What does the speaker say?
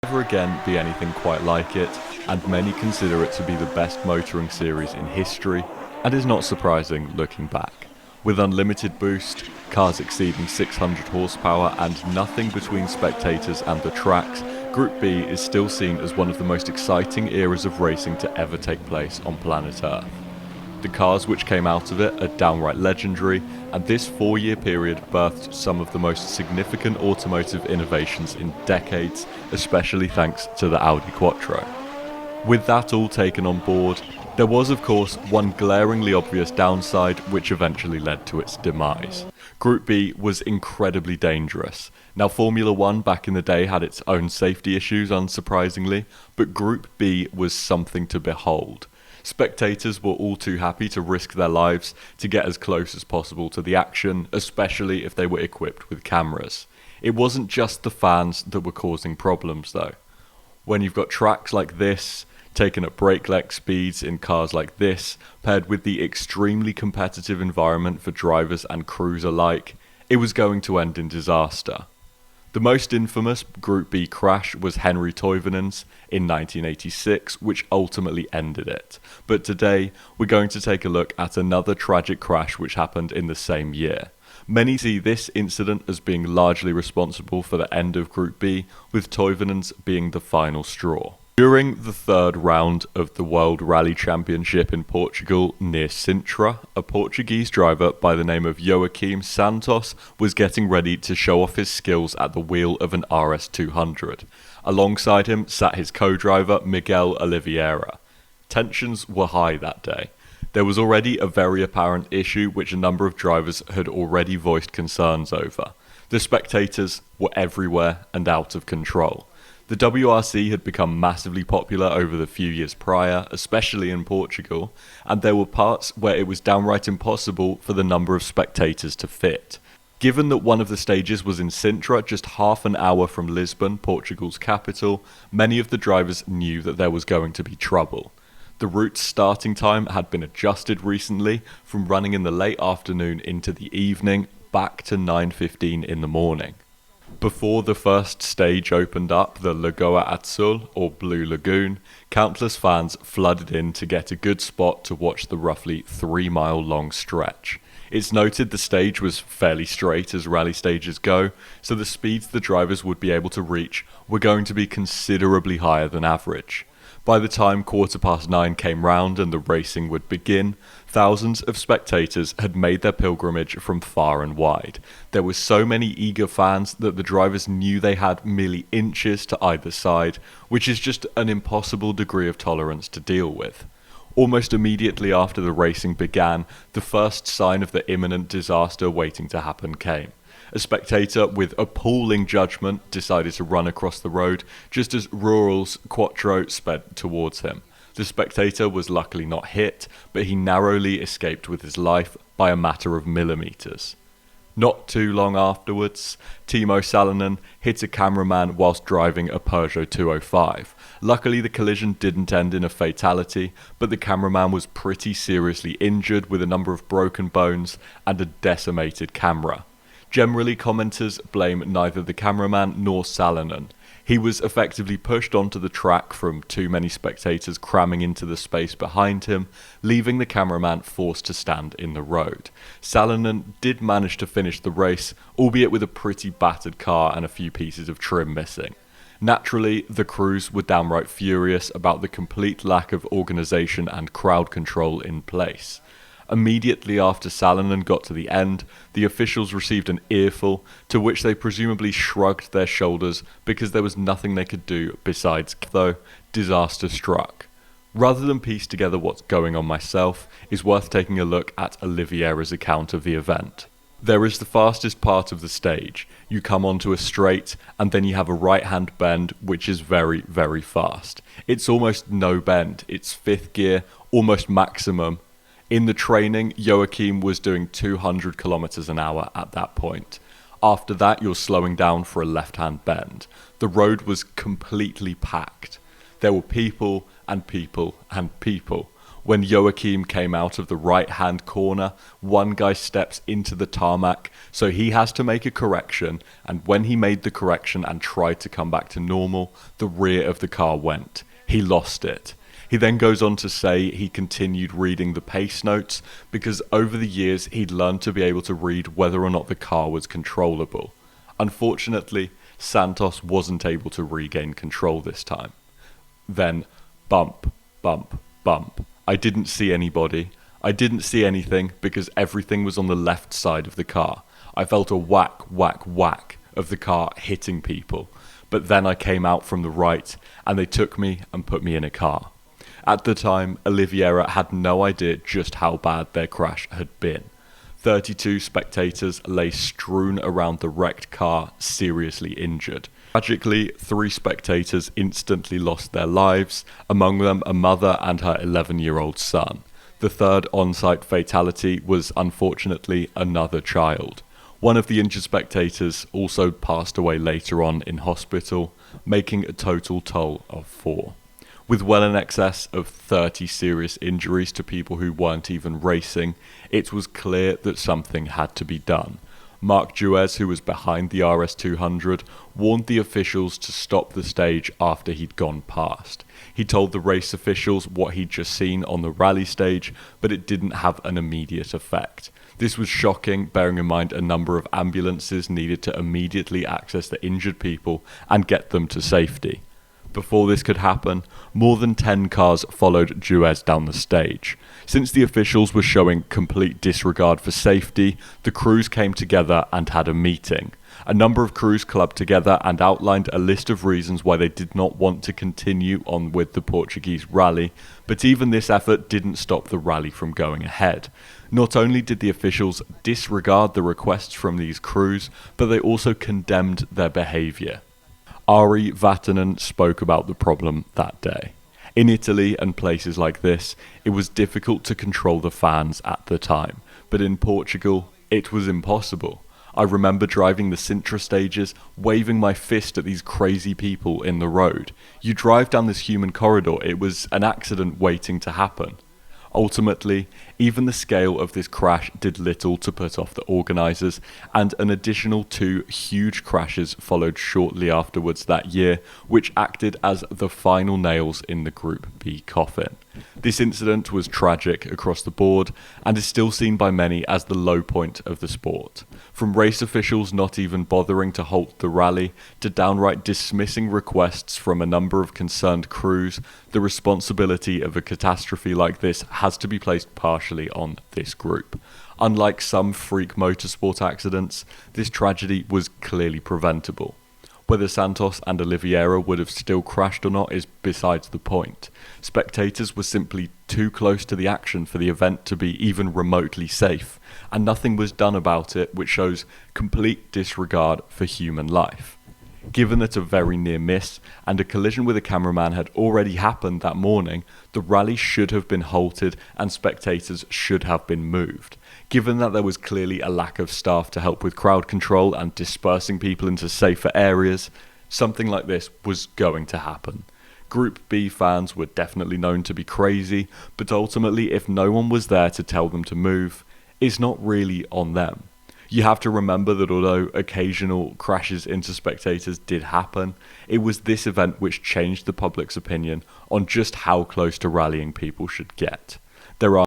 Never again be anything quite like it, and many consider it to be the best motoring series in history, and is not surprising looking back. With unlimited boost, cars exceeding 600 horsepower, and nothing between spectators and the tracks, Group B is still seen as one of the most exciting eras of racing to ever take place on planet Earth. The cars which came out of it are downright legendary, and this 4-year period birthed some of the most significant automotive innovations in decades, especially thanks to the Audi Quattro. With that all taken on board, there was of course one glaringly obvious downside which eventually led to its demise. Group B was incredibly dangerous. Now Formula 1 back in the day had its own safety issues unsurprisingly, but Group B was something to behold. Spectators were all too happy to risk their lives to get as close as possible to the action, especially if they were equipped with cameras. It wasn't just the fans that were causing problems though. When you've got tracks like this, taken at break-neck speeds in cars like this, paired with the extremely competitive environment for drivers and crews alike, it was going to end in disaster. The most infamous Group B crash was Henri Toivonen's in 1986, which ultimately ended it. But today, we're going to take a look at another tragic crash which happened in the same year. Many see this incident as being largely responsible for the end of Group B, with Toivonen's being the final straw. During the third round of the World Rally Championship in Portugal near Sintra, a Portuguese driver by the name of Joaquim Santos was getting ready to show off his skills at the wheel of an RS200. Alongside him sat his co-driver Miguel Oliveira. Tensions were high that day. There was already a very apparent issue which a number of drivers had already voiced concerns over. The spectators were everywhere and out of control. The WRC had become massively popular over the few years prior, especially in Portugal, and there were parts where it was downright impossible for the number of spectators to fit. Given that one of the stages was in Sintra, just half an hour from Lisbon, Portugal's capital, many of the drivers knew that there was going to be trouble. The route's starting time had been adjusted recently from running in the late afternoon into the evening back to 9:15 in the morning. Before the first stage opened up, the Lagoa Azul, or Blue Lagoon, countless fans flooded in to get a good spot to watch the roughly 3-mile long stretch. It's noted the stage was fairly straight as rally stages go, so the speeds the drivers would be able to reach were going to be considerably higher than average. By the time 9:15 came round and the racing would begin, thousands of spectators had made their pilgrimage from far and wide. There were so many eager fans that the drivers knew they had merely inches to either side, which is just an impossible degree of tolerance to deal with. Almost immediately after the racing began, the first sign of the imminent disaster waiting to happen came. A spectator with appalling judgment decided to run across the road just as Rural's Quattro sped towards him. The spectator was luckily not hit, but he narrowly escaped with his life by a matter of millimeters. Not too long afterwards, Timo Salonen hit a cameraman whilst driving a Peugeot 205. Luckily the collision didn't end in a fatality, but the cameraman was pretty seriously injured with a number of broken bones and a decimated camera. Generally, commenters blame neither the cameraman nor Salonen. He was effectively pushed onto the track from too many spectators cramming into the space behind him, leaving the cameraman forced to stand in the road. Salonen did manage to finish the race, albeit with a pretty battered car and a few pieces of trim missing. Naturally, the crews were downright furious about the complete lack of organisation and crowd control in place. Immediately after Salonen got to the end, the officials received an earful, to which they presumably shrugged their shoulders because there was nothing they could do besides, though disaster struck. Rather than piece together what's going on myself, it's worth taking a look at Oliveira's account of the event. There is the fastest part of the stage. You come onto a straight, and then you have a right-hand bend, which is very, very fast. It's almost no bend. It's fifth gear, almost maximum. In the training, Joachim was doing 200 kilometers an hour at that point. After that, you're slowing down for a left-hand bend. The road was completely packed. There were people and people and people. When Joachim came out of the right-hand corner, one guy steps into the tarmac, so he has to make a correction, and when he made the correction and tried to come back to normal, the rear of the car went. He lost it. He then goes on to say he continued reading the pace notes because over the years he'd learned to be able to read whether or not the car was controllable. Unfortunately, Santos wasn't able to regain control this time. Then, bump, bump, bump. I didn't see anybody. I didn't see anything because everything was on the left side of the car. I felt a whack, whack, whack of the car hitting people. But then I came out from the right and they took me and put me in a car. At the time, Oliveira had no idea just how bad their crash had been. 32 spectators lay strewn around the wrecked car, seriously injured. Tragically, 3 spectators instantly lost their lives, among them a mother and her 11-year-old son. The third on-site fatality was unfortunately another child. One of the injured spectators also passed away later on in hospital, making a total toll of 4. With well in excess of 30 serious injuries to people who weren't even racing, it was clear that something had to be done. Marc Juez, who was behind the RS200, warned the officials to stop the stage after he'd gone past. He told the race officials what he'd just seen on the rally stage, but it didn't have an immediate effect. This was shocking, bearing in mind a number of ambulances needed to immediately access the injured people and get them to safety. Before this could happen, more than 10 cars followed Juez down the stage. Since the officials were showing complete disregard for safety, the crews came together and had a meeting. A number of crews clubbed together and outlined a list of reasons why they did not want to continue on with the Portuguese rally, but even this effort didn't stop the rally from going ahead. Not only did the officials disregard the requests from these crews, but they also condemned their behaviour. Ari Vatanen spoke about the problem that day. In Italy and places like this, it was difficult to control the fans at the time, but in Portugal, it was impossible. I remember driving the Sintra stages, waving my fist at these crazy people in the road. You drive down this human corridor, it was an accident waiting to happen. Ultimately, even the scale of this crash did little to put off the organisers, and an additional 2 huge crashes followed shortly afterwards that year, which acted as the final nails in the Group B coffin. This incident was tragic across the board, and is still seen by many as the low point of the sport. From race officials not even bothering to halt the rally, to downright dismissing requests from a number of concerned crews, the responsibility of a catastrophe like this has to be placed partially on this group. Unlike some freak motorsport accidents, this tragedy was clearly preventable. Whether Santos and Oliveira would have still crashed or not is besides the point. Spectators were simply too close to the action for the event to be even remotely safe, and nothing was done about it, which shows complete disregard for human life. Given that a very near miss and a collision with a cameraman had already happened that morning, the rally should have been halted and spectators should have been moved. Given that there was clearly a lack of staff to help with crowd control and dispersing people into safer areas, something like this was going to happen. Group B fans were definitely known to be crazy, but ultimately if no one was there to tell them to move, it's not really on them. You have to remember that although occasional crashes into spectators did happen, it was this event which changed the public's opinion on just how close to rallying people should get. There are